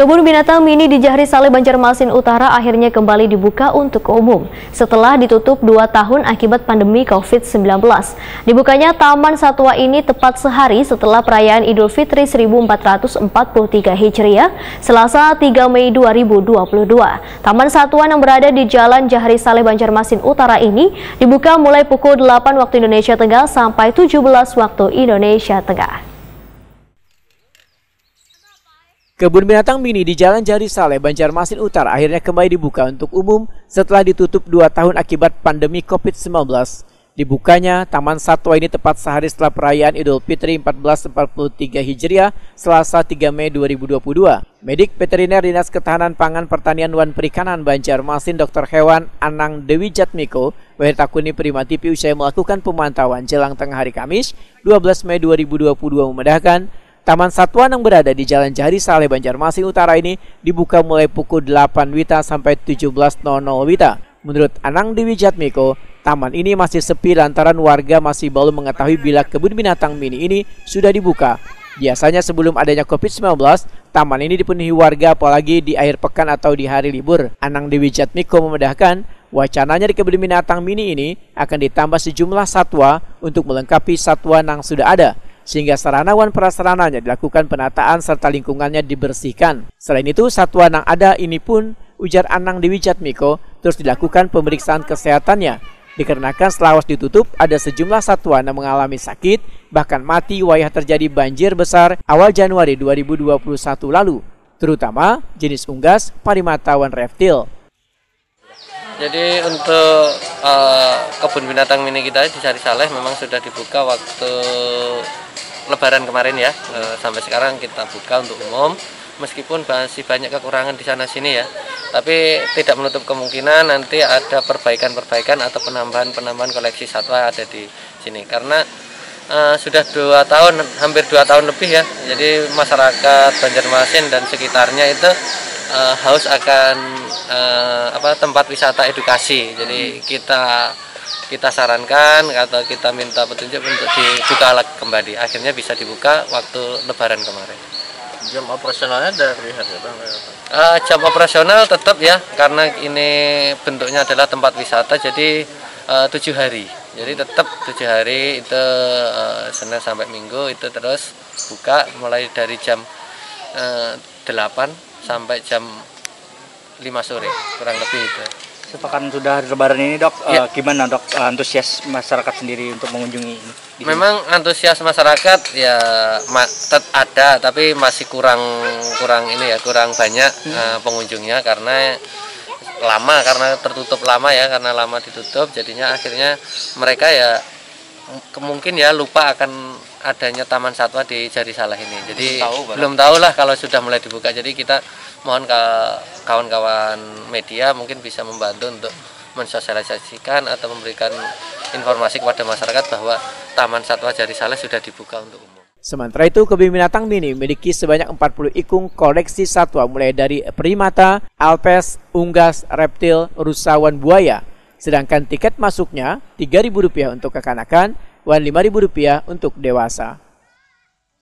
Kebun binatang mini di Jahri Saleh, Banjarmasin Utara akhirnya kembali dibuka untuk umum setelah ditutup 2 tahun akibat pandemi COVID-19. Dibukanya Taman Satwa ini tepat sehari setelah perayaan Idul Fitri 1443 Hijriah, Selasa 3 Mei 2022. Taman Satwa yang berada di Jalan Jahri Saleh, Banjarmasin Utara ini dibuka mulai pukul 8 waktu Indonesia Tengah sampai 17 waktu Indonesia Tengah. Kebun binatang mini di Jalan Jahri Saleh, Banjarmasin Utara akhirnya kembali dibuka untuk umum setelah ditutup 2 tahun akibat pandemi COVID-19. Dibukanya Taman Satwa ini tepat sehari setelah perayaan Idul Fitri 1443 Hijriah, Selasa 3 Mei 2022. Medik Veteriner Dinas Ketahanan Pangan Pertanian dan Perikanan Banjarmasin Dr. Hewan Anang Dewi Jatmiko Wahertakuni Prima TV usai melakukan pemantauan jelang tengah hari Kamis 12 Mei 2022 memedahkan Taman Satwa yang berada di Jalan Jahri Saleh, Banjarmasin Utara ini dibuka mulai pukul 8 WITA sampai 17.00 WITA. Menurut Anang Dewi Jatmiko, taman ini masih sepi lantaran warga masih belum mengetahui bila kebun binatang mini ini sudah dibuka. Biasanya sebelum adanya COVID-19, taman ini dipenuhi warga apalagi di akhir pekan atau di hari libur. Anang Dewi Jatmiko memedahkan, wacananya di kebun binatang mini ini akan ditambah sejumlah satwa untuk melengkapi satwa yang sudah ada, sehingga sarana dan prasarananya dilakukan penataan serta lingkungannya dibersihkan. Selain itu, satwa yang ada ini pun, ujar Anang Dewi Jatmiko, terus dilakukan pemeriksaan kesehatannya. Dikarenakan setelah ditutup, ada sejumlah satwa yang mengalami sakit, bahkan mati wayah terjadi banjir besar awal Januari 2021 lalu, terutama jenis unggas, primata, dan reptil. Jadi untuk kebun binatang mini kita di Jahri Saleh memang sudah dibuka waktu Lebaran kemarin ya, sampai sekarang kita buka untuk umum, meskipun masih banyak kekurangan di sana sini ya, tapi tidak menutup kemungkinan nanti ada perbaikan atau penambahan koleksi satwa ada di sini, karena sudah 2 tahun, hampir 2 tahun lebih ya, jadi masyarakat Banjarmasin dan sekitarnya itu haus akan tempat wisata edukasi. Jadi kita sarankan atau kita minta petunjuk untuk dibuka kembali. Akhirnya bisa dibuka waktu Lebaran kemarin. Jam operasionalnya dari hari apa? Jam operasional tetap ya, karena ini bentuknya adalah tempat wisata, jadi 7 hari. Jadi tetap 7 hari itu Senin sampai Minggu itu terus buka mulai dari jam 8 sampai jam 5 sore, kurang lebih itu. Sepekan sudah Lebaran ini dok, ya. Gimana dok antusias masyarakat sendiri untuk mengunjungi ini? Memang antusias masyarakat ya ada, tapi masih kurang banyak pengunjungnya karena tertutup lama ya, karena lama ditutup, jadinya akhirnya mereka ya mungkin ya lupa akan adanya Taman Satwa di Jahri Saleh ini. Jadi belum tahu lah kalau sudah mulai dibuka. Jadi kita mohon ke kawan-kawan media mungkin bisa membantu untuk mensosialisasikan atau memberikan informasi kepada masyarakat bahwa Taman Satwa Jahri Saleh sudah dibuka untuk umum. Sementara itu, kebun binatang mini memiliki sebanyak 40 ikung koleksi satwa mulai dari primata, alpes, unggas, reptil, rusa, dan buaya. Sedangkan tiket masuknya Rp3.000 untuk kekanakan dan Rp5.000 untuk dewasa.